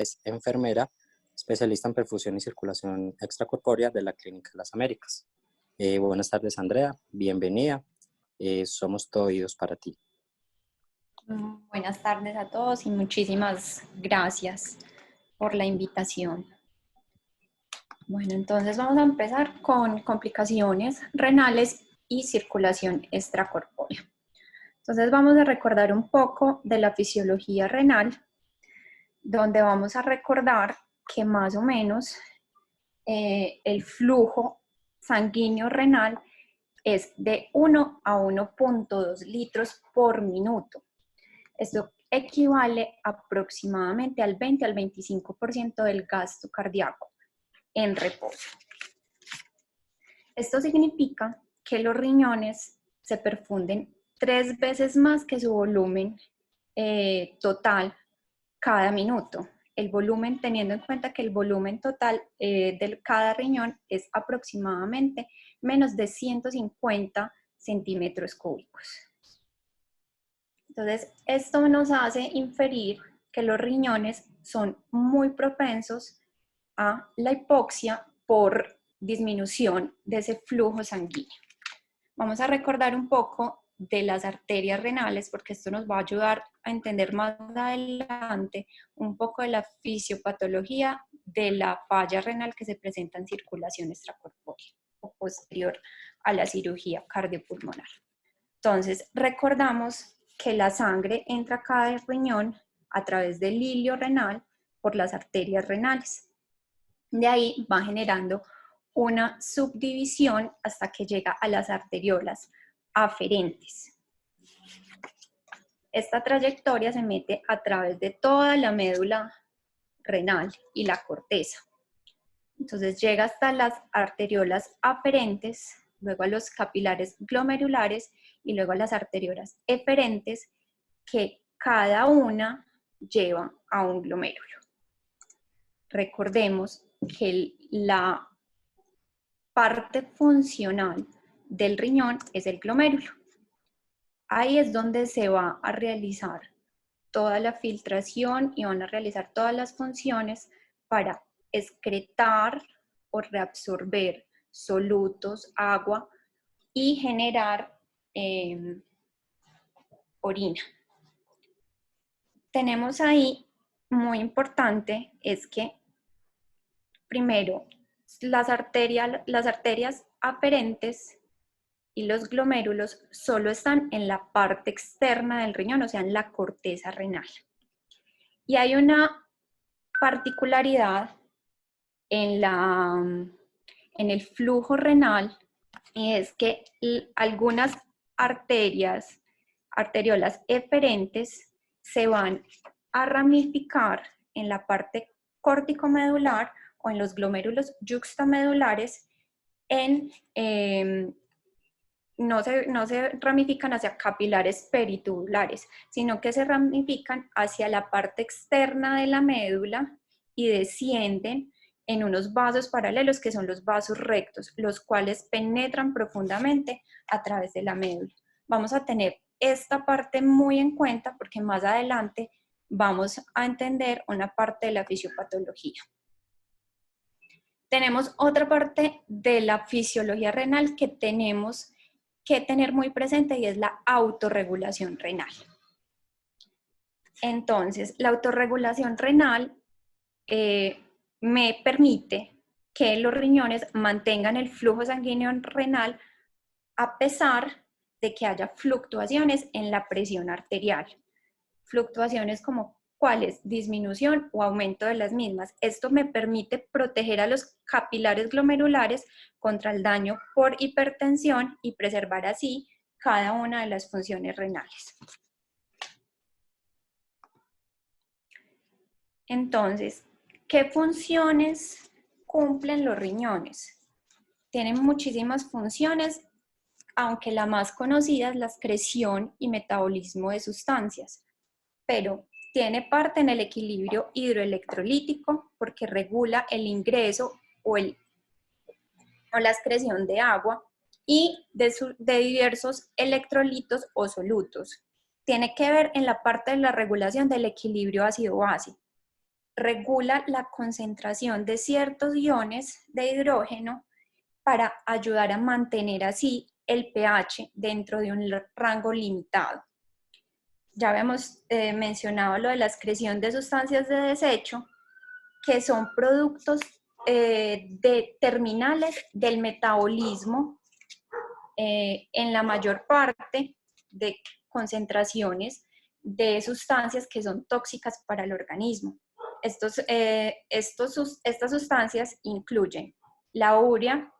es enfermera, especialista en perfusión y circulación extracorpórea de la Clínica Las Américas. Buenas tardes, Andrea, bienvenida. Somos todo oídos para ti. Buenas tardes a todos y muchísimas gracias por la invitación. Bueno, entonces vamos a empezar con complicaciones renales y circulación extracorpórea. Entonces vamos a recordar un poco de la fisiología renal, donde vamos a recordar que más o menos el flujo sanguíneo renal es de 1 a 1.2 litros por minuto. Esto equivale aproximadamente al 20 al 25% del gasto cardíaco en reposo. Esto significa que los riñones se perfunden 3 veces más que su volumen total cada minuto. El volumen, teniendo en cuenta que el volumen total de cada riñón es aproximadamente menos de 150 centímetros cúbicos. Entonces, esto nos hace inferir que los riñones son muy propensos a la hipoxia por disminución de ese flujo sanguíneo. Vamos a recordar un poco de las arterias renales, porque esto nos va a ayudar a entender más adelante un poco de la fisiopatología de la falla renal que se presenta en circulación extracorpórea o posterior a la cirugía cardiopulmonar. Entonces, recordamos que la sangre entra a cada riñón a través del hilio renal por las arterias renales. De ahí va generando una subdivisión hasta que llega a las arteriolas aferentes. Esta trayectoria se mete a través de toda la médula renal y la corteza. Entonces llega hasta las arteriolas aferentes, luego a los capilares glomerulares y luego a las arteriolas eferentes, que cada una lleva a un glomérulo. Recordemos que la parte funcional del riñón es el glomérulo. Ahí es donde se va a realizar toda la filtración y van a realizar todas las funciones para excretar o reabsorber solutos, agua y generar orina. Tenemos ahí, muy importante, es que primero las arterias aferentes y los glomérulos solo están en la parte externa del riñón, o sea, en la corteza renal. Y hay una particularidad en el flujo renal, y es que algunas arteriolas eferentes se van a ramificar en la parte córtico-medular o en los glomérulos yuxtamedulares no se ramifican hacia capilares peritubulares, sino que se ramifican hacia la parte externa de la médula y descienden en unos vasos paralelos que son los vasos rectos, los cuales penetran profundamente a través de la médula. Vamos a tener esta parte muy en cuenta porque más adelante vamos a entender una parte de la fisiopatología. Tenemos otra parte de la fisiología renal que tenemos que tener muy presente y es la autorregulación renal. Entonces, la autorregulación renal me permite que los riñones mantengan el flujo sanguíneo renal a pesar de que haya fluctuaciones en la presión arterial. Fluctuaciones como ¿cuáles? Disminución o aumento de las mismas. Esto me permite proteger a los capilares glomerulares contra el daño por hipertensión y preservar así cada una de las funciones renales. Entonces, ¿qué funciones cumplen los riñones? Tienen muchísimas funciones, aunque la más conocida es la excreción y metabolismo de sustancias, pero tiene parte en el equilibrio hidroelectrolítico porque regula el ingreso o la excreción de agua y de diversos electrolitos o solutos. Tiene que ver en la parte de la regulación del equilibrio ácido-base. regula la concentración de ciertos iones de hidrógeno para ayudar a mantener así el pH dentro de un rango limitado. Ya habíamos mencionado lo de la excreción de sustancias de desecho, que son productos terminales del metabolismo en la mayor parte de concentraciones de sustancias que son tóxicas para el organismo. Estas sustancias incluyen la urea,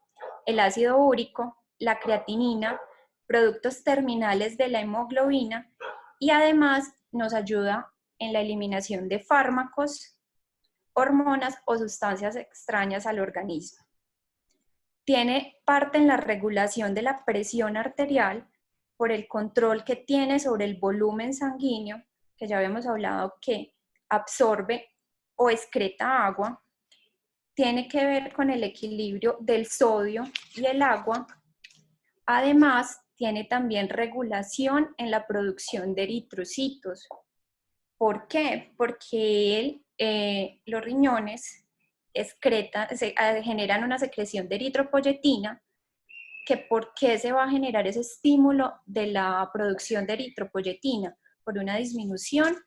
el ácido úrico, la creatinina, productos terminales de la hemoglobina y además nos ayuda en la eliminación de fármacos, hormonas o sustancias extrañas al organismo. Tiene parte en la regulación de la presión arterial por el control que tiene sobre el volumen sanguíneo, que ya habíamos hablado que absorbe o excreta agua. Tiene que ver con el equilibrio del sodio y el agua. Además, tiene también regulación en la producción de eritrocitos. ¿Por qué? Porque los riñones generan una secreción de eritropoyetina, que ¿por qué se va a generar ese estímulo de la producción de eritropoyetina? Por una disminución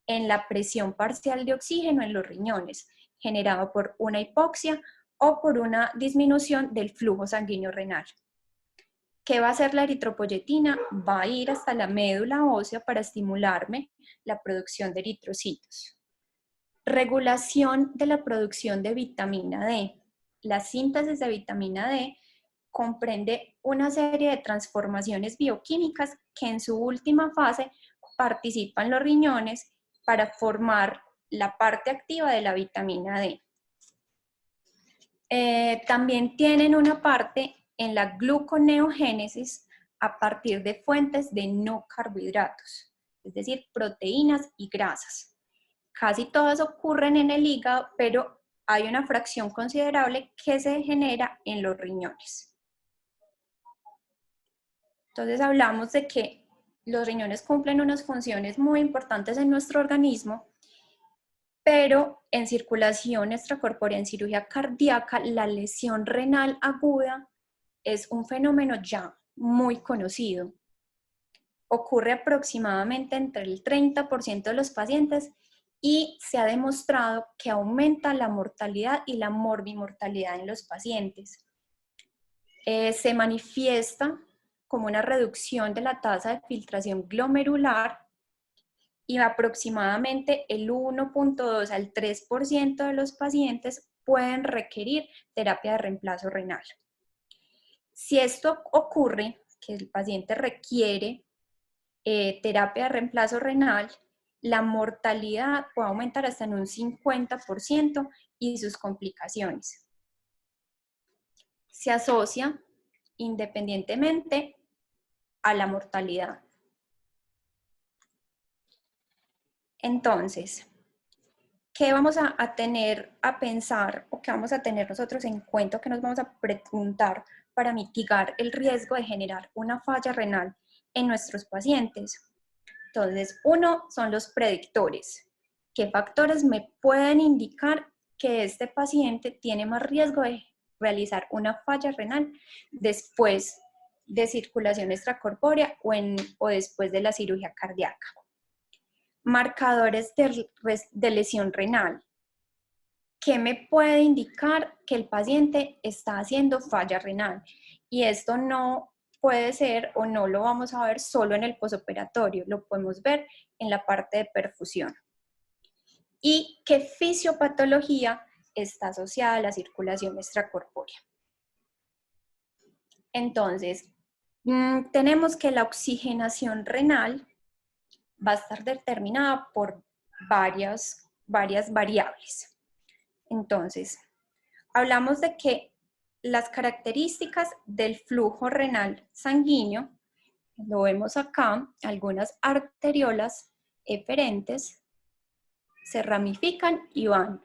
en la presión parcial de oxígeno en los riñones, generado por una hipoxia o por una disminución del flujo sanguíneo renal. ¿Qué va a hacer la eritropoyetina? Va a ir hasta la médula ósea para estimularme la producción de eritrocitos. Regulación de la producción de vitamina D. La síntesis de vitamina D comprende una serie de transformaciones bioquímicas que en su última fase participan los riñones para formar la parte activa de la vitamina D. También tienen una parte en la gluconeogénesis a partir de fuentes de no carbohidratos, es decir, proteínas y grasas. Casi todas ocurren en el hígado, pero hay una fracción considerable que se genera en los riñones. Entonces hablamos de que los riñones cumplen unas funciones muy importantes en nuestro organismo, pero en circulación extracorpórea, en cirugía cardíaca, la lesión renal aguda es un fenómeno ya muy conocido. Ocurre aproximadamente entre el 30% de los pacientes y se ha demostrado que aumenta la mortalidad y la morbimortalidad en los pacientes. Se manifiesta como una reducción de la tasa de filtración glomerular y aproximadamente el 1.2 al 3% de los pacientes pueden requerir terapia de reemplazo renal. Si esto ocurre, que el paciente requiere terapia de reemplazo renal, la mortalidad puede aumentar hasta en un 50% y sus complicaciones. Se asocia independientemente a la mortalidad. Entonces, ¿qué vamos a tener a pensar o qué vamos a tener nosotros en cuenta, que nos vamos a preguntar para mitigar el riesgo de generar una falla renal en nuestros pacientes? Entonces, uno son los predictores. ¿Qué factores me pueden indicar que este paciente tiene más riesgo de realizar una falla renal después de circulación extracorpórea o después de la cirugía cardíaca? Marcadores de lesión renal. ¿Qué me puede indicar que el paciente está haciendo falla renal? Y esto no puede ser o no lo vamos a ver solo en el posoperatorio, lo podemos ver en la parte de perfusión. ¿Y qué fisiopatología está asociada a la circulación extracorpórea? Entonces, tenemos que la oxigenación renal va a estar determinada por varias variables. Entonces, hablamos de que las características del flujo renal sanguíneo, lo vemos acá, algunas arteriolas eferentes se ramifican y van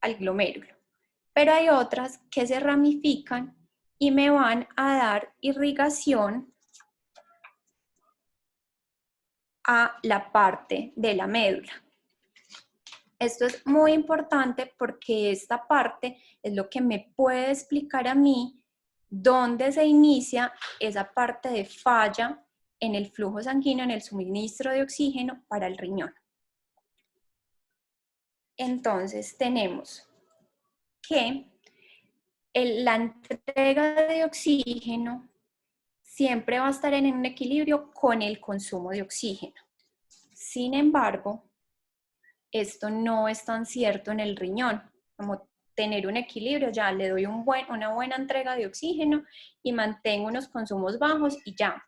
al glomérulo, pero hay otras que se ramifican y me van a dar irrigación a la parte de la médula. Esto es muy importante porque esta parte es lo que me puede explicar a mí dónde se inicia esa parte de falla en el flujo sanguíneo, en el suministro de oxígeno para el riñón. Entonces tenemos que la entrega de oxígeno siempre va a estar en un equilibrio con el consumo de oxígeno. Sin embargo, esto no es tan cierto en el riñón, como tener un equilibrio, ya le doy una buena entrega de oxígeno y mantengo unos consumos bajos y ya.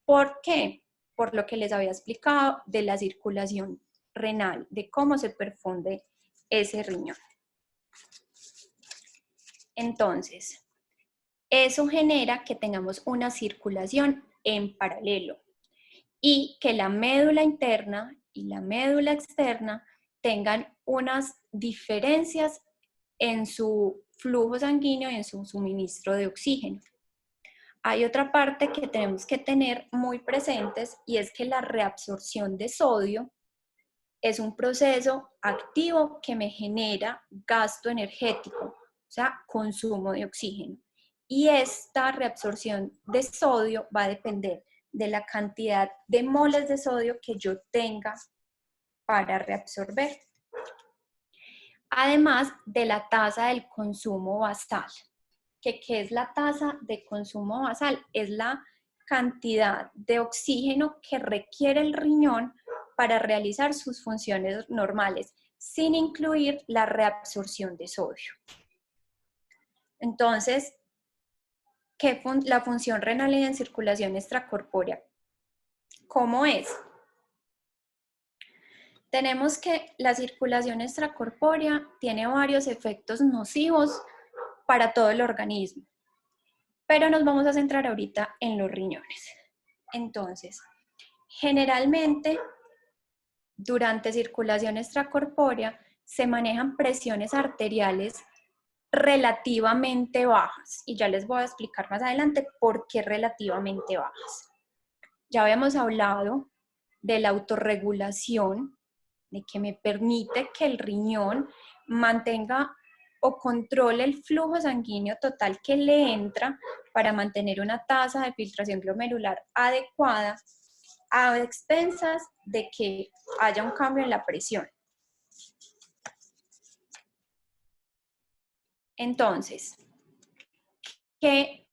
¿Por qué? Por lo que les había explicado de la circulación renal, de cómo se perfunde ese riñón. Entonces, eso genera que tengamos una circulación en paralelo y que la médula interna y la médula externa tengan unas diferencias en su flujo sanguíneo y en su suministro de oxígeno. Hay otra parte que tenemos que tener muy presentes y es que la reabsorción de sodio es un proceso activo que me genera gasto energético, o sea, consumo de oxígeno. Y esta reabsorción de sodio va a depender de la cantidad de moles de sodio que yo tenga para reabsorber. Además de la tasa del consumo basal. ¿Qué es la tasa de consumo basal? Es la cantidad de oxígeno que requiere el riñón para realizar sus funciones normales, sin incluir la reabsorción de sodio. Entonces, la función renal en circulación extracorpórea, ¿cómo es? Tenemos que la circulación extracorpórea tiene varios efectos nocivos para todo el organismo, pero nos vamos a centrar ahorita en los riñones. Entonces, generalmente, durante circulación extracorpórea se manejan presiones arteriales relativamente bajas, y ya les voy a explicar más adelante por qué relativamente bajas. Ya habíamos hablado de la autorregulación, de que me permite que el riñón mantenga o controle el flujo sanguíneo total que le entra para mantener una tasa de filtración glomerular adecuada a expensas de que haya un cambio en la presión. Entonces, ¿qué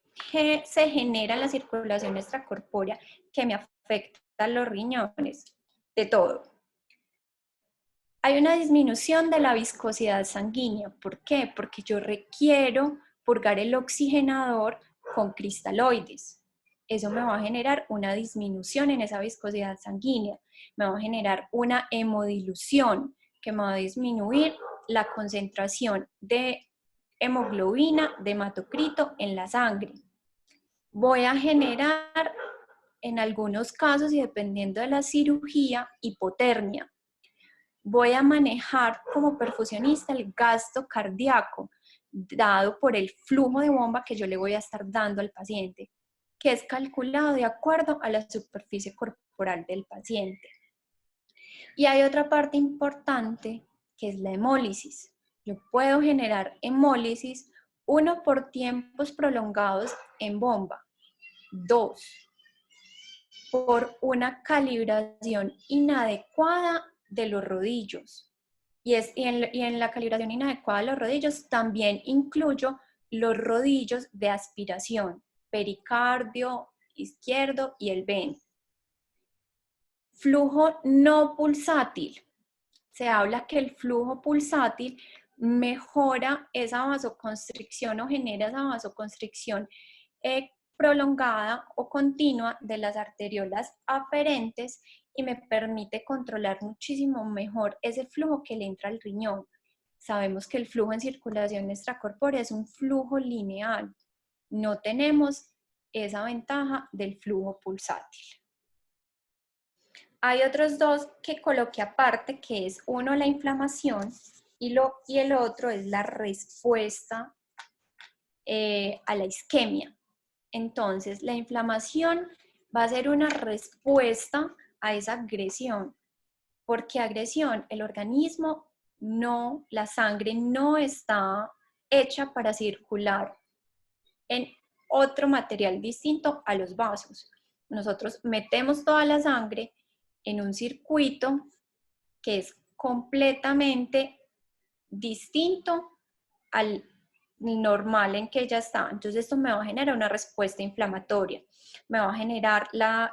se genera en la circulación extracorpórea que me afecta a los riñones? De todo. Hay una disminución de la viscosidad sanguínea. ¿Por qué? Porque yo requiero purgar el oxigenador con cristaloides. Eso me va a generar una disminución en esa viscosidad sanguínea. Me va a generar una hemodilución que me va a disminuir la concentración de hemoglobina, de hematocrito en la sangre. Voy a generar, en algunos casos y dependiendo de la cirugía, hipotermia. Voy a manejar como perfusionista el gasto cardíaco dado por el flujo de bomba que yo le voy a estar dando al paciente, que es calculado de acuerdo a la superficie corporal del paciente. Y hay otra parte importante que es la hemólisis. Yo puedo generar hemólisis, uno, por tiempos prolongados en bomba, dos, por una calibración inadecuada de los rodillos. Y en la calibración inadecuada de los rodillos también incluyo los rodillos de aspiración, pericardio izquierdo y el veno. Flujo no pulsátil. Se habla que el flujo pulsátil mejora esa vasoconstricción o genera esa vasoconstricción prolongada o continua de las arteriolas aferentes y me permite controlar muchísimo mejor ese flujo que le entra al riñón. Sabemos que el flujo en circulación extracorpórea es un flujo lineal. No tenemos esa ventaja del flujo pulsátil. Hay otros dos que coloqué aparte, que es uno la inflamación y el otro es la respuesta a la isquemia. Entonces, la inflamación va a ser una respuesta a esa agresión. ¿Por qué agresión? El organismo no, la sangre no está hecha para circular en otro material distinto a los vasos. Nosotros metemos toda la sangre en un circuito que es completamente distinto al normal en que ella está. Entonces esto me va a generar una respuesta inflamatoria, me va a generar la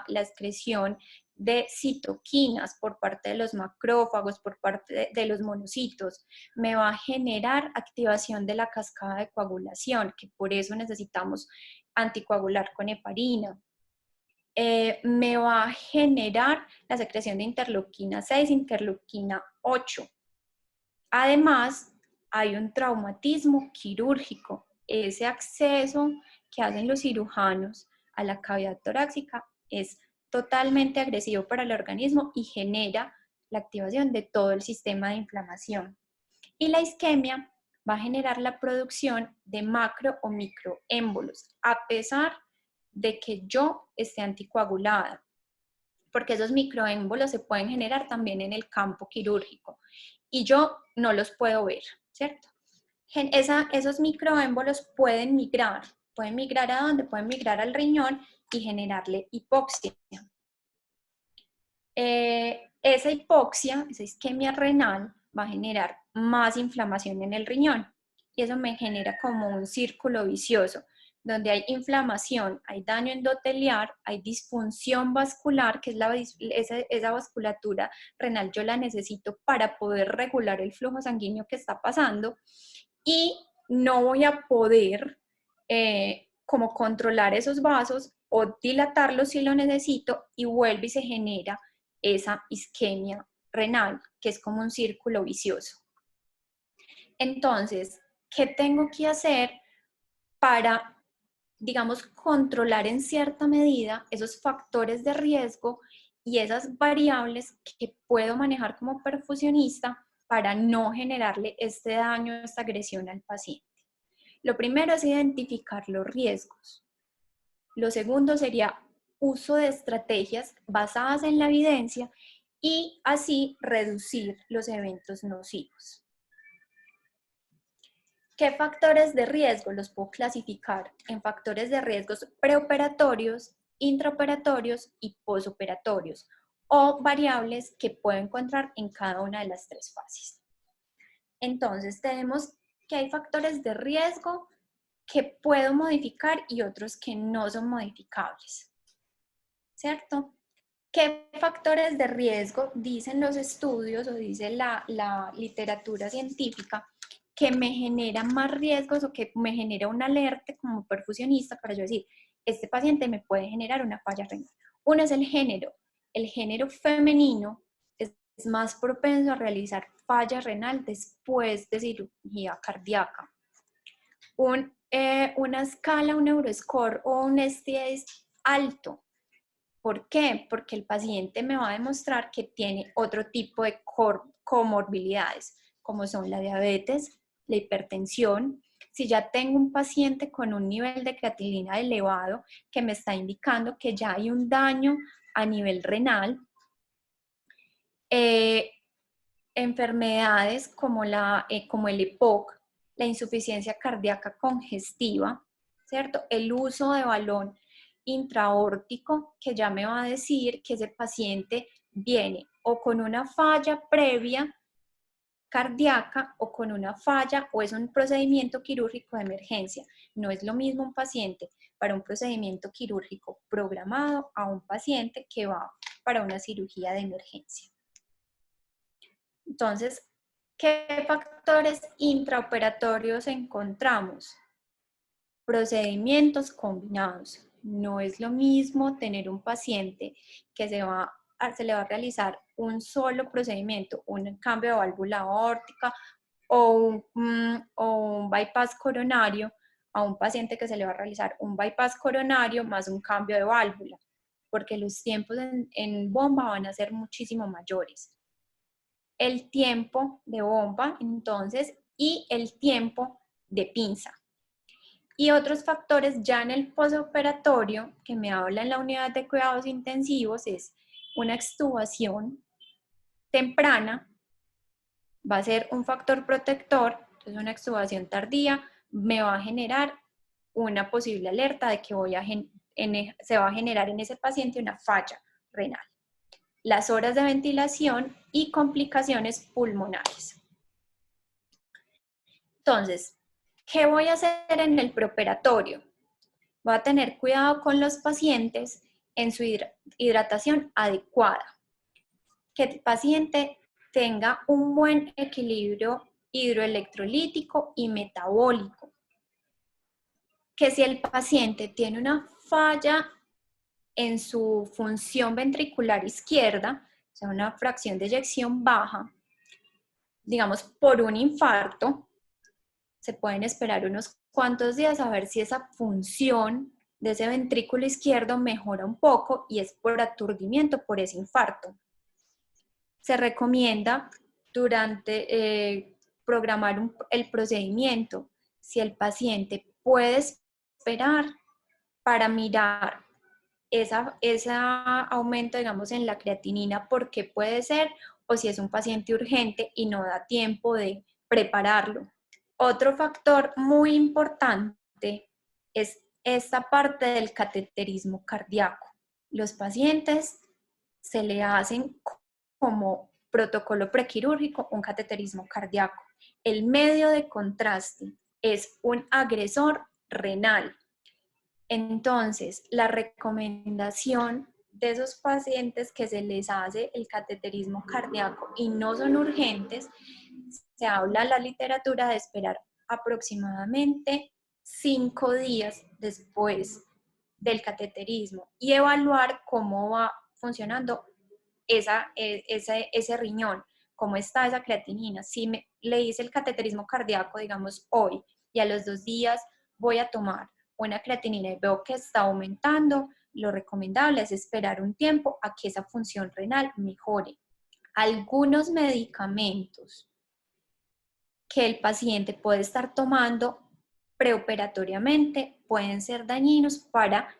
excreción de citoquinas por parte de los macrófagos, por parte de los monocitos, me va a generar activación de la cascada de coagulación, que por eso necesitamos anticoagular con heparina. Me va a generar la secreción de interleuquina 6, interleuquina 8. Además, hay un traumatismo quirúrgico. Ese acceso que hacen los cirujanos a la cavidad torácica es totalmente agresivo para el organismo y genera la activación de todo el sistema de inflamación. Y la isquemia va a generar la producción de macro o microémbolos, a pesar de que yo esté anticoagulada, porque esos microémbolos se pueden generar también en el campo quirúrgico y yo no los puedo ver, ¿cierto? Esos microémbolos pueden migrar ¿a dónde? Pueden migrar al riñón y generarle hipoxia. Esa hipoxia, esa isquemia renal, va a generar más inflamación en el riñón y eso me genera como un círculo vicioso, donde hay inflamación, hay daño endoteliar, hay disfunción vascular, que es esa vasculatura renal, yo la necesito para poder regular el flujo sanguíneo que está pasando y no voy a poder como controlar esos vasos o dilatarlos si lo necesito y vuelve y se genera esa isquemia renal, que es como un círculo vicioso. Entonces, ¿qué tengo que hacer para, digamos, controlar en cierta medida esos factores de riesgo y esas variables que puedo manejar como perfusionista para no generarle este daño, esta agresión al paciente? Lo primero es identificar los riesgos. Lo segundo sería uso de estrategias basadas en la evidencia y así reducir los eventos nocivos. ¿Qué factores de riesgo los puedo clasificar en factores de riesgos preoperatorios, intraoperatorios y posoperatorios, o variables que puedo encontrar en cada una de las tres fases? Entonces tenemos que hay factores de riesgo que puedo modificar y otros que no son modificables, ¿cierto? ¿Qué factores de riesgo dicen los estudios o dice la literatura científica que me genera más riesgos o que me genera una alerta como perfusionista para yo decir, este paciente me puede generar una falla renal? Uno es el género. El género femenino es más propenso a realizar falla renal después de cirugía cardíaca. Una escala, un Euroscore o un STS es alto. ¿Por qué? Porque el paciente me va a demostrar que tiene otro tipo de comorbilidades, como son la diabetes, la hipertensión. Si ya tengo un paciente con un nivel de creatinina elevado que me está indicando que ya hay un daño a nivel renal, enfermedades como el EPOC, la insuficiencia cardíaca congestiva, ¿cierto? El uso de balón intraórtico, que ya me va a decir que ese paciente viene o con una falla previa cardíaca o con una falla o es un procedimiento quirúrgico de emergencia. No es lo mismo un paciente para un procedimiento quirúrgico programado a un paciente que va para una cirugía de emergencia. Entonces, ¿qué factores intraoperatorios encontramos? Procedimientos combinados. No es lo mismo tener un paciente que se le va a realizar un solo procedimiento, un cambio de válvula aórtica o un bypass coronario, a un paciente que se le va a realizar un bypass coronario más un cambio de válvula, porque los tiempos en bomba van a ser muchísimo mayores. El tiempo de bomba, entonces, y el tiempo de pinza. Y otros factores ya en el postoperatorio que me habla en la unidad de cuidados intensivos es una extubación temprana, va a ser un factor protector, entonces una extubación tardía me va a generar una posible alerta de que se va a generar en ese paciente una falla renal. Las horas de ventilación y complicaciones pulmonares. Entonces, ¿qué voy a hacer en el preoperatorio? Voy a tener cuidado con los pacientes en su hidratación adecuada. Que el paciente tenga un buen equilibrio hidroelectrolítico y metabólico. Que si el paciente tiene una falla en su función ventricular izquierda, o sea, una fracción de eyección baja, digamos por un infarto, se pueden esperar unos cuantos días a ver si esa función de ese ventrículo izquierdo mejora un poco y es por aturdimiento por ese infarto. Se recomienda programar el procedimiento si el paciente puede esperar para mirar ese aumento, digamos, en la creatinina, por qué puede ser, o si es un paciente urgente y no da tiempo de prepararlo. Otro factor muy importante es esta parte del cateterismo cardíaco. Los pacientes se le hacen como protocolo prequirúrgico un cateterismo cardíaco. El medio de contraste es un agresor renal. Entonces, la recomendación de esos pacientes que se les hace el cateterismo cardíaco y no son urgentes, se habla en la literatura de esperar aproximadamente 5 días después del cateterismo y evaluar cómo va funcionando ese riñón, cómo está esa creatinina. Si le hice el cateterismo cardíaco, digamos, hoy, y a los 2 días voy a tomar una creatinina y veo que está aumentando, lo recomendable es esperar un tiempo a que esa función renal mejore. Algunos medicamentos que el paciente puede estar tomando preoperatoriamente pueden ser dañinos para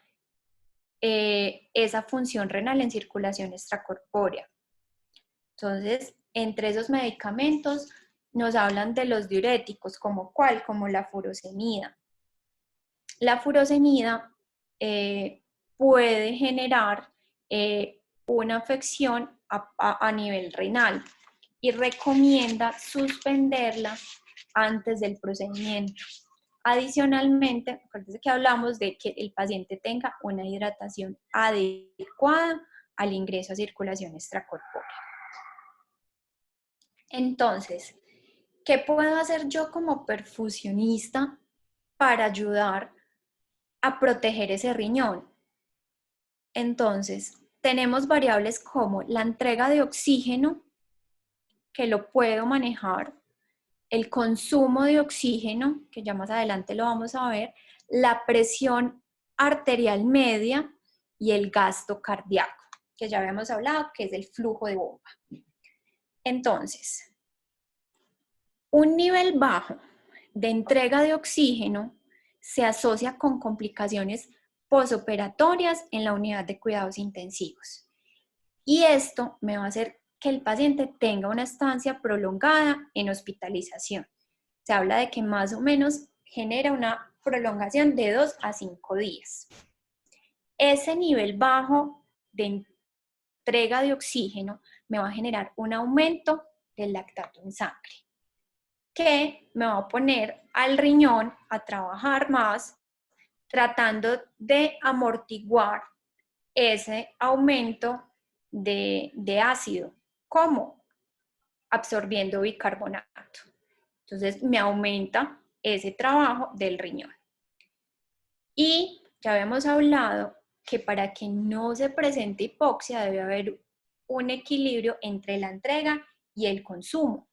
esa función renal en circulación extracorpórea. Entonces, entre esos medicamentos nos hablan de los diuréticos, ¿como cuál? Como la furosemida. La furosemida puede generar una afección a nivel renal y recomienda suspenderla antes del procedimiento. Adicionalmente, acuérdense que hablamos de que el paciente tenga una hidratación adecuada al ingreso a circulación extracorpórea. Entonces, ¿qué puedo hacer yo como perfusionista para ayudar a proteger ese riñón? Entonces, tenemos variables como la entrega de oxígeno, que lo puedo manejar, el consumo de oxígeno, que ya más adelante lo vamos a ver, la presión arterial media y el gasto cardíaco, que ya habíamos hablado, que es el flujo de bomba. Entonces, un nivel bajo de entrega de oxígeno se asocia con complicaciones posoperatorias en la unidad de cuidados intensivos. Y esto me va a hacer que el paciente tenga una estancia prolongada en hospitalización. Se habla de que más o menos genera una prolongación de 2 a 5 días. Ese nivel bajo de entrega de oxígeno me va a generar un aumento del lactato en sangre, que me va a poner al riñón a trabajar más, tratando de amortiguar ese aumento de ácido. ¿Cómo? Absorbiendo bicarbonato. Entonces me aumenta ese trabajo del riñón. Y ya habíamos hablado que para que no se presente hipoxia debe haber un equilibrio entre la entrega y el consumo.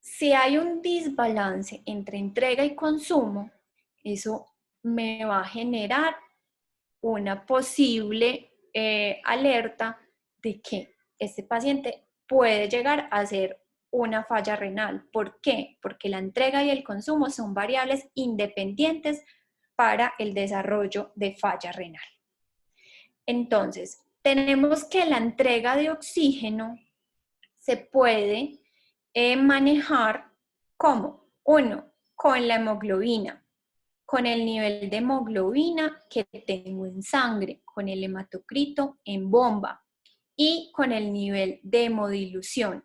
Si hay un desbalance entre entrega y consumo, eso me va a generar una posible alerta de que este paciente puede llegar a ser una falla renal. ¿Por qué? Porque la entrega y el consumo son variables independientes para el desarrollo de falla renal. Entonces, tenemos que la entrega de oxígeno se puede manejar como, uno, con la hemoglobina, con el nivel de hemoglobina que tengo en sangre, con el hematocrito en bomba y con el nivel de hemodilución.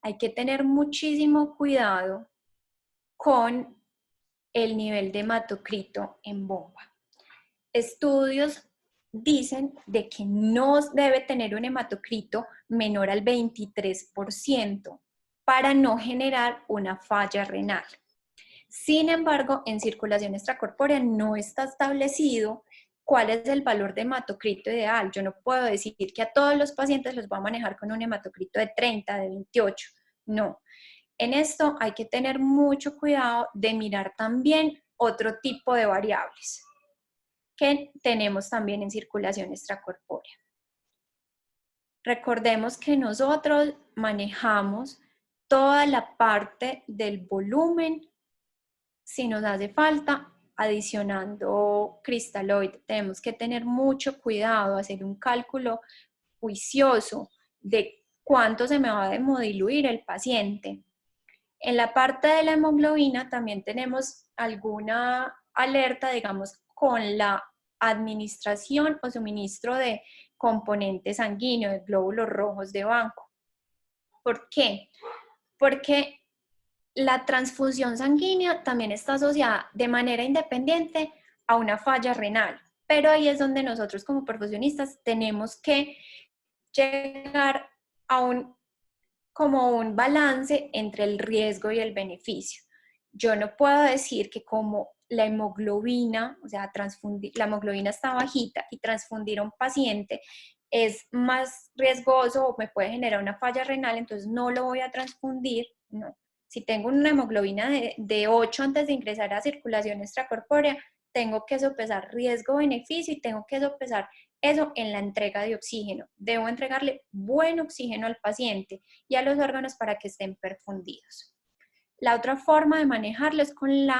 Hay que tener muchísimo cuidado con el nivel de hematocrito en bomba. Estudios dicen de que no debe tener un hematocrito menor al 23% para no generar una falla renal. Sin embargo, en circulación extracorpórea no está establecido cuál es el valor de hematocrito ideal. Yo no puedo decir que a todos los pacientes los voy a manejar con un hematocrito de 30, de 28. No. En esto hay que tener mucho cuidado de mirar también otro tipo de variables que tenemos también en circulación extracorpórea. Recordemos que nosotros manejamos toda la parte del volumen, si nos hace falta, adicionando cristaloide. Tenemos que tener mucho cuidado, hacer un cálculo juicioso de cuánto se me va a hemodiluir el paciente. En la parte de la hemoglobina también tenemos alguna alerta, digamos, con la administración o suministro de componentes sanguíneos, de glóbulos rojos de banco. ¿Por qué? Porque la transfusión sanguínea también está asociada de manera independiente a una falla renal, pero ahí es donde nosotros como perfusionistas tenemos que llegar a como un balance entre el riesgo y el beneficio. Yo no puedo decir que como la hemoglobina, o sea, la hemoglobina está bajita y transfundir a un paciente es más riesgoso o me puede generar una falla renal, entonces no lo voy a transfundir, no. Si tengo una hemoglobina de 8 antes de ingresar a circulación extracorpórea, tengo que sopesar riesgo-beneficio y tengo que sopesar eso en la entrega de oxígeno. Debo entregarle buen oxígeno al paciente y a los órganos para que estén perfundidos. La otra forma de manejarlo es con los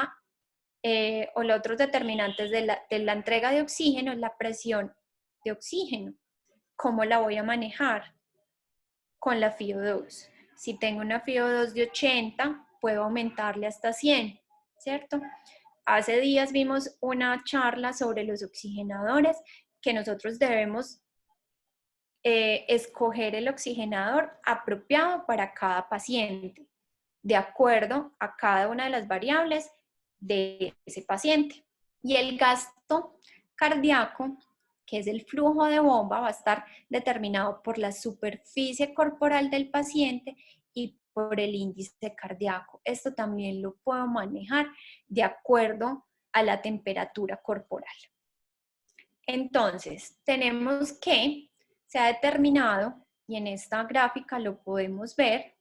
otros determinantes de la entrega de oxígeno es la presión de oxígeno. ¿Cómo la voy a manejar? Con la FiO2. Si tengo una FiO2 de 80, puedo aumentarle hasta 100, ¿cierto? Hace días vimos una charla sobre los oxigenadores que nosotros debemos escoger el oxigenador apropiado para cada paciente, de acuerdo a cada una de las variables de ese paciente. Y el gasto cardíaco, que es el flujo de bomba, va a estar determinado por la superficie corporal del paciente y por el índice cardíaco. Esto también lo puedo manejar de acuerdo a la temperatura corporal. Entonces, tenemos que se ha determinado, y en esta gráfica lo podemos ver,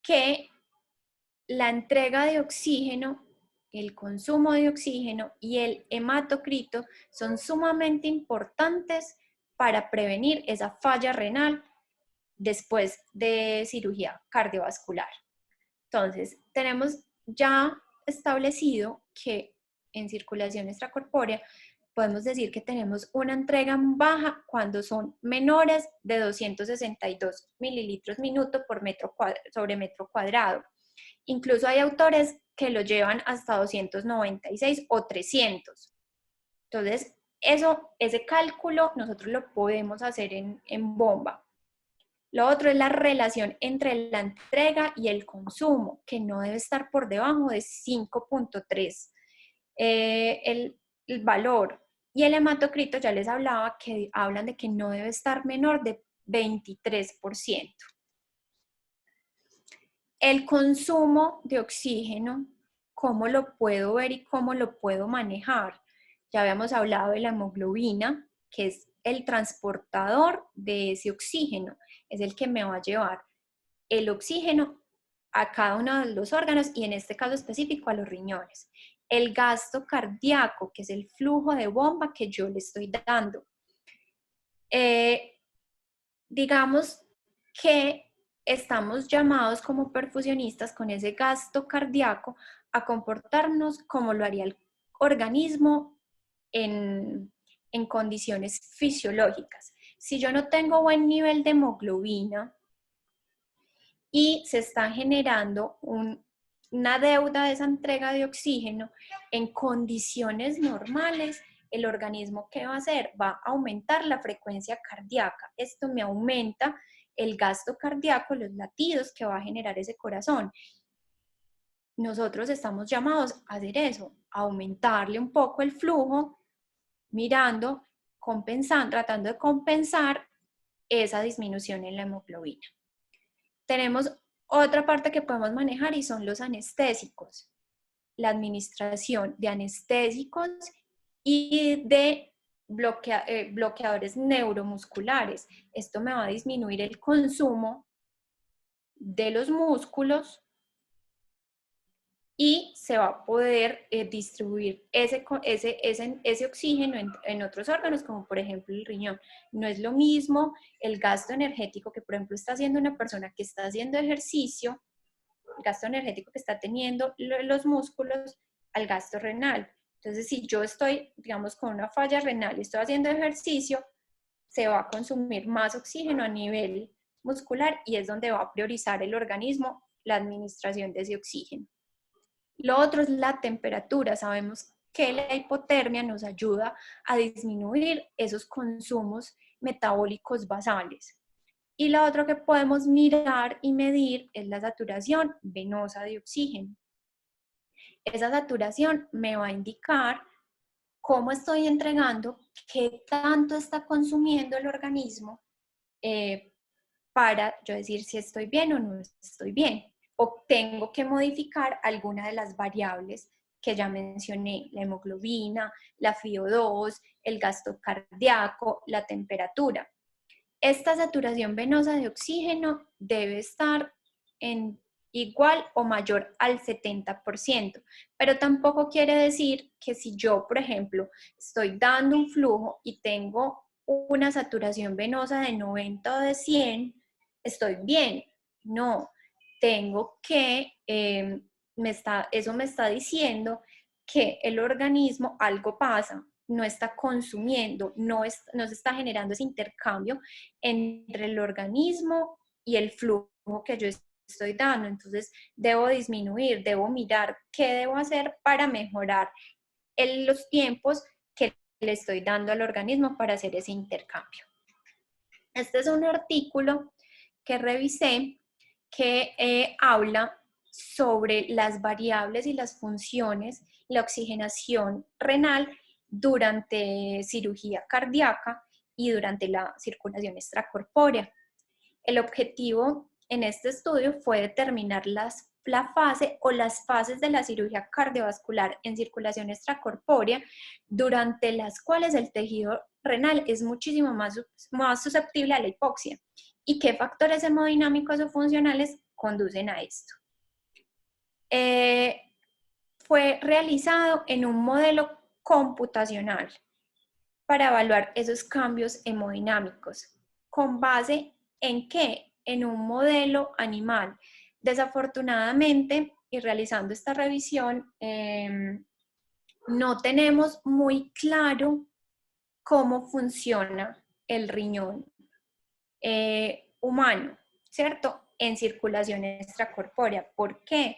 que la entrega de oxígeno, el consumo de oxígeno y el hematocrito son sumamente importantes para prevenir esa falla renal después de cirugía cardiovascular. Entonces, tenemos ya establecido que en circulación extracorpórea podemos decir que tenemos una entrega baja cuando son menores de 262 mililitros minuto por sobre metro cuadrado. Incluso hay autores que lo llevan hasta 296 o 300. Entonces, ese cálculo nosotros lo podemos hacer en bomba. Lo otro es la relación entre la entrega y el consumo, que no debe estar por debajo de 5.3. El valor. Y el hematocrito, ya les hablaba, que hablan de que no debe estar menor de 23%. El consumo de oxígeno, ¿cómo lo puedo ver y cómo lo puedo manejar? Ya habíamos hablado de la hemoglobina, que es el transportador de ese oxígeno, es el que me va a llevar el oxígeno a cada uno de los órganos y en este caso específico a los riñones. El gasto cardíaco, que es el flujo de bomba que yo le estoy dando. Digamos que estamos llamados como perfusionistas con ese gasto cardíaco a comportarnos como lo haría el organismo en condiciones fisiológicas. Si yo no tengo buen nivel de hemoglobina y se está generando una deuda de esa entrega de oxígeno. En condiciones normales, el organismo, ¿qué va a hacer? Va a aumentar la frecuencia cardíaca. Esto me aumenta el gasto cardíaco, los latidos que va a generar ese corazón. Nosotros estamos llamados a hacer eso, a aumentarle un poco el flujo, mirando, compensando, tratando de compensar esa disminución en la hemoglobina. Tenemos otra parte que podemos manejar y son los anestésicos. La administración de anestésicos y de bloqueadores neuromusculares. Esto me va a disminuir el consumo de los músculos y se va a poder distribuir ese oxígeno en otros órganos, como por ejemplo el riñón. No es lo mismo el gasto energético que, por ejemplo, está haciendo una persona que está haciendo ejercicio, el gasto energético que está teniendo los músculos, al gasto renal. Entonces, si yo estoy, digamos, con una falla renal y estoy haciendo ejercicio, se va a consumir más oxígeno a nivel muscular y es donde va a priorizar el organismo la administración de ese oxígeno. Lo otro es la temperatura. Sabemos que la hipotermia nos ayuda a disminuir esos consumos metabólicos basales. Y lo otro que podemos mirar y medir es la saturación venosa de oxígeno. Esa saturación me va a indicar cómo estoy entregando, qué tanto está consumiendo el organismo para yo decir si estoy bien o no estoy bien. O tengo que modificar alguna de las variables que ya mencioné, la hemoglobina, la FiO2, el gasto cardíaco, la temperatura. Esta saturación venosa de oxígeno debe estar en igual o mayor al 70%, pero tampoco quiere decir que si yo, por ejemplo, estoy dando un flujo y tengo una saturación venosa de 90 o de 100, estoy bien. No, tengo que, eso me está diciendo que el organismo algo pasa, no está consumiendo, no se está generando ese intercambio entre el organismo y el flujo que yo estoy dando. Entonces, debo disminuir, debo mirar qué debo hacer para mejorar los tiempos que le estoy dando al organismo para hacer ese intercambio. Este es un artículo que revisé que habla sobre las variables y las funciones, la oxigenación renal durante cirugía cardíaca y durante la circulación extracorpórea. El objetivo en este estudio fue determinar la fase o las fases de la cirugía cardiovascular en circulación extracorpórea, durante las cuales el tejido renal es muchísimo más susceptible a la hipoxia, y qué factores hemodinámicos o funcionales conducen a esto. Fue realizado en un modelo computacional para evaluar esos cambios hemodinámicos. ¿Con base en qué? En un modelo animal. Desafortunadamente, y realizando esta revisión, no tenemos muy claro cómo funciona el riñón humano, ¿cierto? En circulación extracorpórea. ¿Por qué?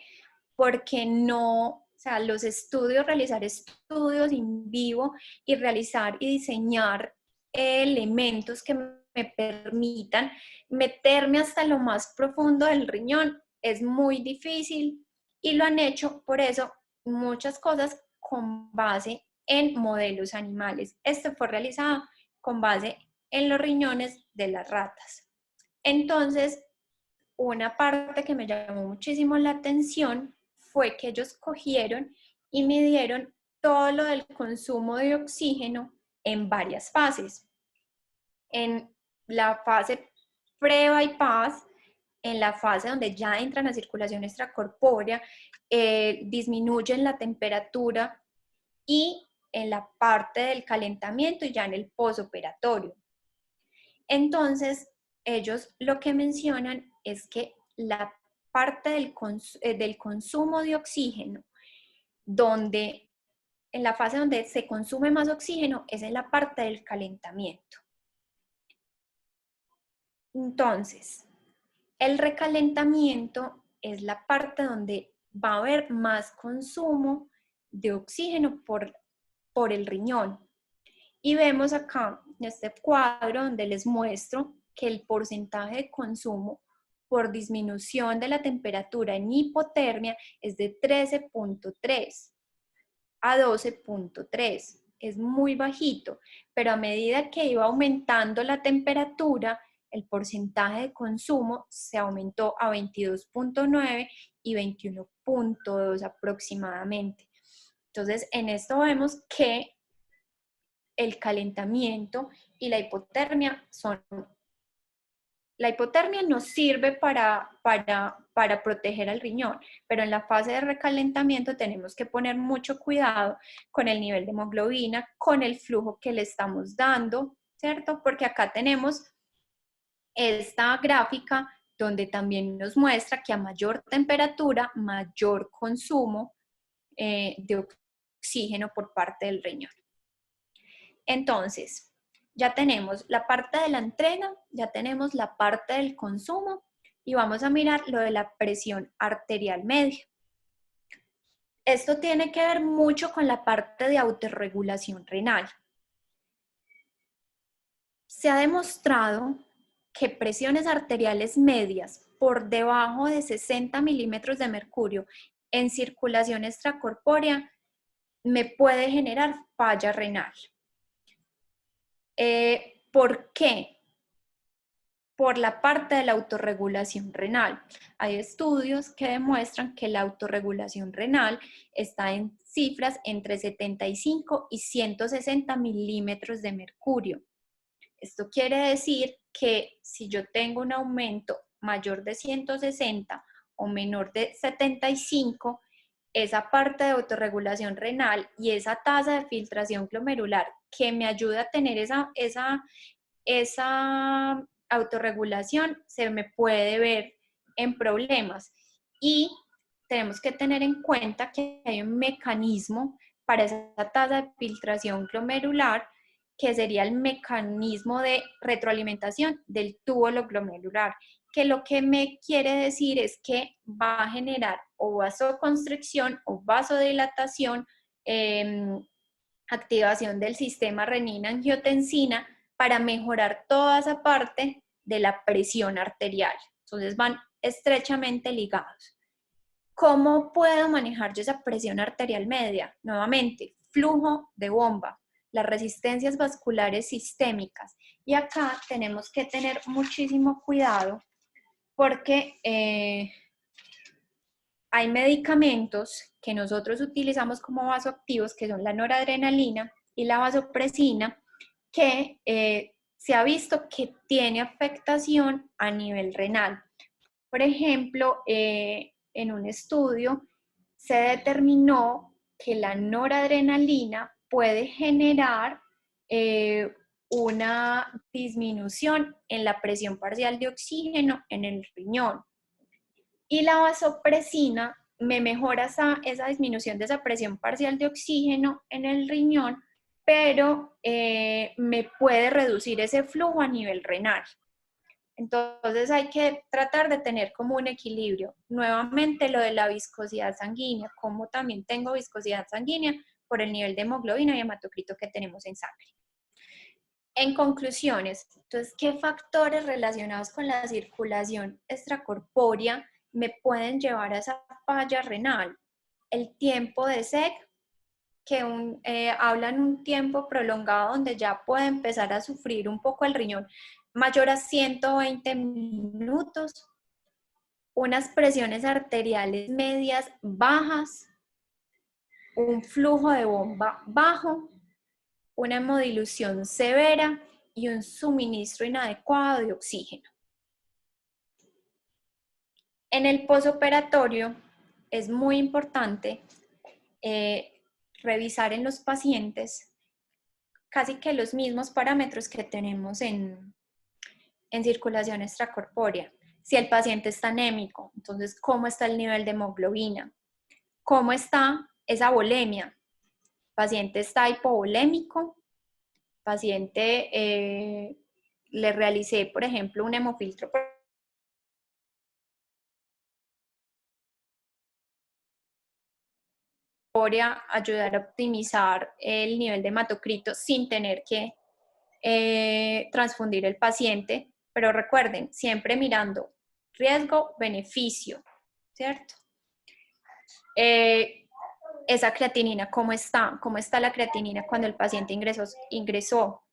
Porque no, o sea, los estudios, realizar estudios in vivo y realizar y diseñar elementos que me permitan meterme hasta lo más profundo del riñón es muy difícil, y lo han hecho por eso muchas cosas con base en modelos animales. Esto fue realizado con base en los riñones de las ratas. Entonces, una parte que me llamó muchísimo la atención fue que ellos cogieron y midieron todo lo del consumo de oxígeno en varias fases. En la fase pre-bypass, en la fase donde ya entran a circulación extracorpórea, disminuyen la temperatura, y en la parte del calentamiento y ya en el posoperatorio. Entonces, ellos lo que mencionan es que la parte del consumo de oxígeno, donde en la fase donde se consume más oxígeno, es en la parte del calentamiento. Entonces, El recalentamiento es la parte donde va a haber más consumo de oxígeno por el riñón. Y vemos acá en este cuadro donde les muestro que el porcentaje de consumo por disminución de la temperatura en hipotermia es de 13.3 a 12.3. Es muy bajito, pero a medida que iba aumentando la temperatura, el porcentaje de consumo se aumentó a 22.9 y 21.2 aproximadamente. Entonces, en esto vemos que el calentamiento y la hipotermia la hipotermia nos sirve para proteger al riñón, pero en la fase de recalentamiento tenemos que poner mucho cuidado con el nivel de hemoglobina, con el flujo que le estamos dando, ¿cierto? Porque acá tenemos esta gráfica donde también nos muestra que a mayor temperatura, mayor consumo de oxígeno por parte del riñón. Entonces, ya tenemos la parte de la entrega, ya tenemos la parte del consumo y vamos a mirar lo de la presión arterial media. Esto tiene que ver mucho con la parte de autorregulación renal. Se ha demostrado que presiones arteriales medias por debajo de 60 milímetros de mercurio en circulación extracorpórea me puede generar falla renal. ¿Por qué? Por la parte de la autorregulación renal. Hay estudios que demuestran que la autorregulación renal está en cifras entre 75 y 160 milímetros de mercurio. Esto quiere decir que si yo tengo un aumento mayor de 160 o menor de 75, esa parte de autorregulación renal y esa tasa de filtración glomerular que me ayuda a tener esa autorregulación se me puede ver en problemas. Y tenemos que tener en cuenta que hay un mecanismo para esa tasa de filtración glomerular que sería el mecanismo de retroalimentación del túbulo glomerular, que lo que me quiere decir es que va a generar o vasoconstricción o vasodilatación, activación del sistema renina-angiotensina para mejorar toda esa parte de la presión arterial. Entonces van estrechamente ligados. ¿Cómo puedo manejar yo esa presión arterial media? Nuevamente, flujo de bomba, las resistencias vasculares sistémicas. Y acá tenemos que tener muchísimo cuidado porque hay medicamentos que nosotros utilizamos como vasoactivos, que son la noradrenalina y la vasopresina, que se ha visto que tiene afectación a nivel renal. Por ejemplo, en un estudio se determinó que la noradrenalina puede generar una disminución en la presión parcial de oxígeno en el riñón. Y la vasopresina me mejora esa disminución de esa presión parcial de oxígeno en el riñón, pero me puede reducir ese flujo a nivel renal. Entonces hay que tratar de tener como un equilibrio. Nuevamente lo de la viscosidad sanguínea, como también tengo viscosidad sanguínea por el nivel de hemoglobina y hematocrito que tenemos en sangre. En conclusiones, entonces, ¿qué factores relacionados con la circulación extracorpórea me pueden llevar a esa falla renal? El tiempo de sed, que hablan un tiempo prolongado donde ya puede empezar a sufrir un poco el riñón, mayor a 120 minutos, unas presiones arteriales medias bajas, un flujo de bomba bajo, una hemodilución severa y un suministro inadecuado de oxígeno. En el posoperatorio es muy importante revisar en los pacientes casi que los mismos parámetros que tenemos en circulación extracorpórea. Si el paciente está anémico, entonces cómo está el nivel de hemoglobina, cómo está esa volemia. El paciente está hipovolémico, paciente le realicé, por ejemplo, un hemofiltro ayudar a optimizar el nivel de hematocrito sin tener que transfundir el paciente, pero recuerden, siempre mirando riesgo-beneficio, ¿cierto? Esa creatinina, ¿cómo está? ¿Cómo está la creatinina cuando el paciente ingresó?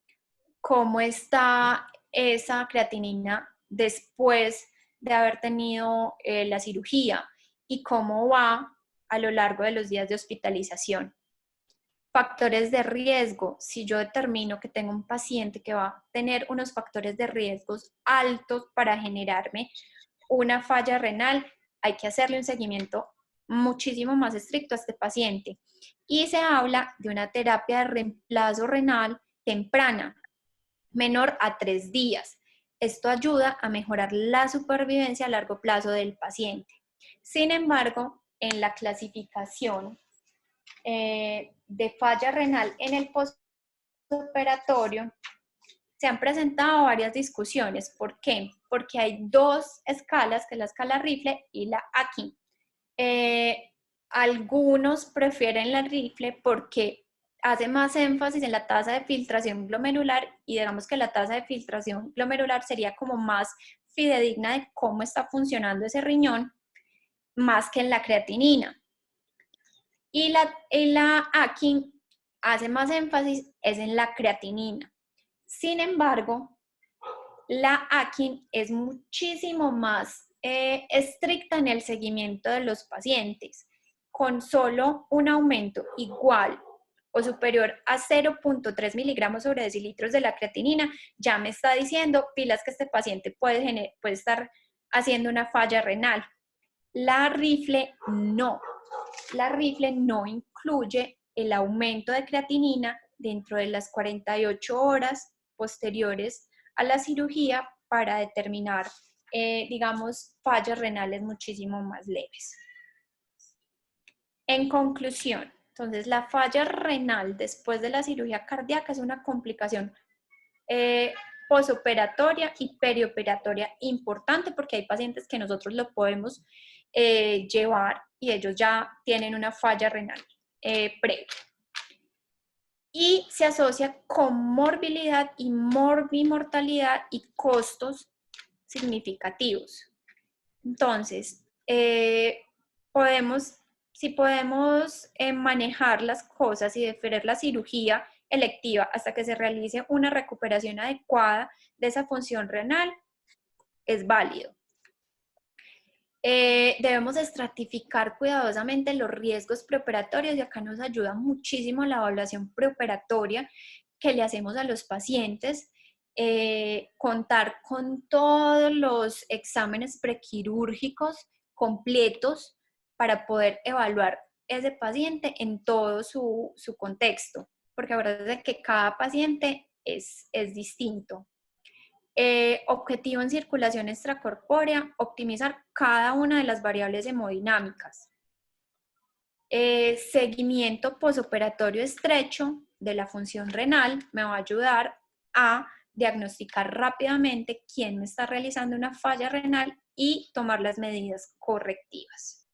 ¿Cómo está esa creatinina después de haber tenido la cirugía? ¿Y cómo va a lo largo de los días de hospitalización? Factores de riesgo. Si yo determino que tengo un paciente que va a tener unos factores de riesgos altos para generarme una falla renal, hay que hacerle un seguimiento muchísimo más estricto a este paciente. Y se habla de una terapia de reemplazo renal temprana, menor a 3 días. Esto ayuda a mejorar la supervivencia a largo plazo del paciente. Sin embargo, en la clasificación de falla renal en el postoperatorio, se han presentado varias discusiones. ¿Por qué? Porque hay dos escalas, que es la escala Rifle y la Akin. Algunos prefieren la Rifle porque hace más énfasis en la tasa de filtración glomerular y digamos que la tasa de filtración glomerular sería como más fidedigna de cómo está funcionando ese riñón, más que en la creatinina. Y la Akin hace más énfasis es en la creatinina. Sin embargo, la Akin es muchísimo más estricta en el seguimiento de los pacientes. Con solo un aumento igual o superior a 0.3 miligramos sobre decilitros de la creatinina, ya me está diciendo, pilas, que este paciente puede estar haciendo una falla renal. La Rifle no. La Rifle no incluye el aumento de creatinina dentro de las 48 horas posteriores a la cirugía para determinar, digamos, fallas renales muchísimo más leves. En conclusión, entonces, la falla renal después de la cirugía cardíaca es una complicación posoperatoria y perioperatoria importante, porque hay pacientes que nosotros lo podemos llevar y ellos ya tienen una falla renal previa. Y se asocia con morbilidad y morbimortalidad y costos significativos. Entonces, si podemos manejar las cosas y deferir la cirugía electiva hasta que se realice una recuperación adecuada de esa función renal, es válido. Debemos estratificar cuidadosamente los riesgos preoperatorios y acá nos ayuda muchísimo la evaluación preoperatoria que le hacemos a los pacientes, contar con todos los exámenes prequirúrgicos completos para poder evaluar ese paciente en todo su contexto, porque la verdad es que cada paciente es distinto. Objetivo en circulación extracorpórea, optimizar cada una de las variables hemodinámicas. Seguimiento posoperatorio estrecho de la función renal me va a ayudar a diagnosticar rápidamente quién me está realizando una falla renal y tomar las medidas correctivas.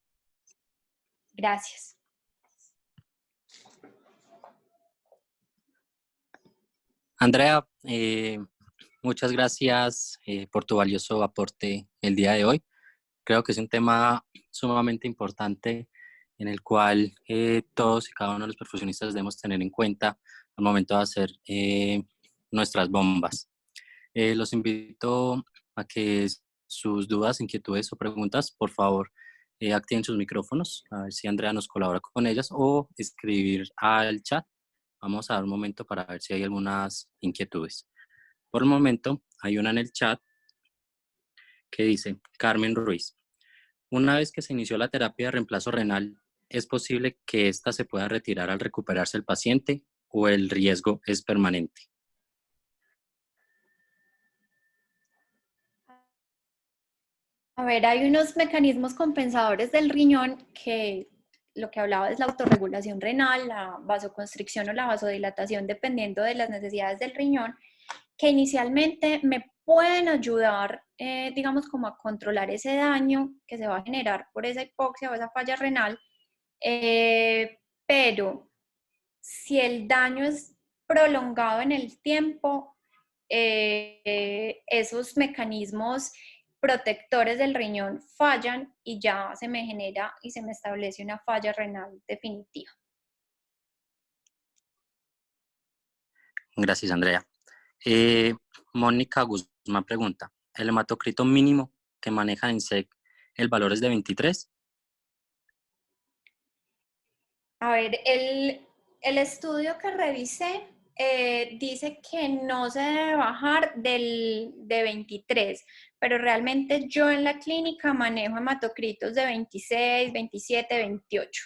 Gracias. Andrea, muchas gracias por tu valioso aporte el día de hoy. Creo que es un tema sumamente importante en el cual todos y cada uno de los profesionistas debemos tener en cuenta al momento de hacer nuestras bombas. Los invito a que sus dudas, inquietudes o preguntas, por favor, activen sus micrófonos, a ver si Andrea nos colabora con ellas, o escribir al chat. Vamos a dar un momento para ver si hay algunas inquietudes. Por el momento, hay una en el chat que dice: Carmen Ruiz, una vez que se inició la terapia de reemplazo renal, ¿es posible que ésta se pueda retirar al recuperarse el paciente o el riesgo es permanente? A ver, hay unos mecanismos compensadores del riñón que lo que hablaba es la autorregulación renal, la vasoconstricción o la vasodilatación, dependiendo de las necesidades del riñón, que inicialmente me pueden ayudar, digamos, como a controlar ese daño que se va a generar por esa hipoxia o esa falla renal, pero si el daño es prolongado en el tiempo, esos mecanismos protectores del riñón fallan y ya se me genera y se me establece una falla renal definitiva. Gracias, Andrea. Mónica Guzmán pregunta, ¿el hematocrito mínimo que maneja en SEC, el valor es de 23? A ver, el estudio que revisé dice que no se debe bajar de 23, pero realmente yo en la clínica manejo hematocritos de 26, 27, 28.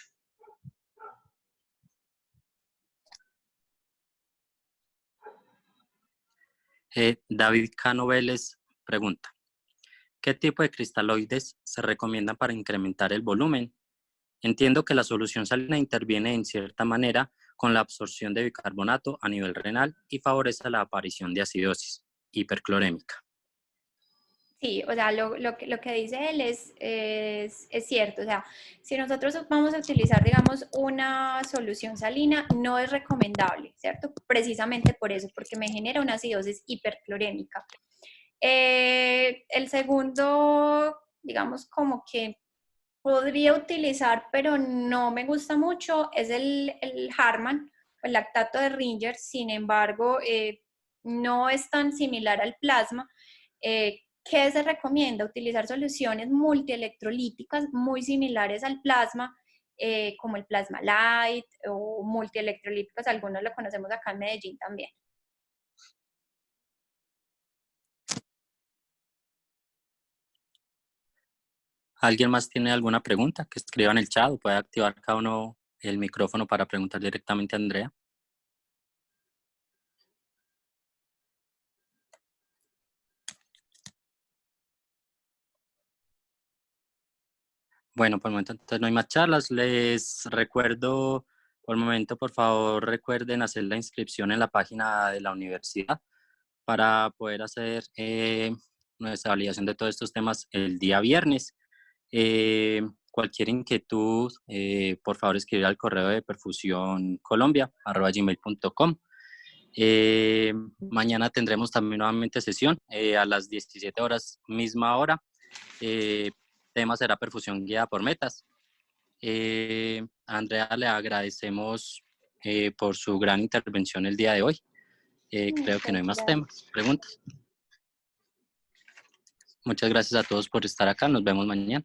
David Cano Vélez pregunta, ¿qué tipo de cristaloides se recomiendan para incrementar el volumen? Entiendo que la solución salina interviene en cierta manera con la absorción de bicarbonato a nivel renal y favorece la aparición de acidosis hiperclorémica. Sí, o sea, lo que dice él es cierto. O sea, si nosotros vamos a utilizar, digamos, una solución salina, no es recomendable, ¿cierto? Precisamente por eso, porque me genera una acidosis hiperclorémica. El segundo, digamos, como que podría utilizar, pero no me gusta mucho, es el Harman, el lactato de Ringer. Sin embargo, no es tan similar al plasma. ¿Qué se recomienda? Utilizar soluciones multielectrolíticas muy similares al plasma, como el plasma light o multielectrolíticas, algunos lo conocemos acá en Medellín también. ¿Alguien más tiene alguna pregunta? Que escriba en el chat o puede activar cada uno el micrófono para preguntar directamente a Andrea. Bueno, por el momento entonces no hay más charlas. Les recuerdo, por el momento, por favor, recuerden hacer la inscripción en la página de la universidad para poder hacer nuestra validación de todos estos temas el día viernes. Cualquier inquietud, por favor, escribir al correo de perfusióncolombia@gmail.com. Mañana tendremos también nuevamente sesión a las 17 horas, misma hora. Tema será perfusión guiada por metas. A Andrea le agradecemos por su gran intervención el día de hoy. Creo que no hay más temas, preguntas. Muchas gracias a todos por estar acá. Nos vemos mañana.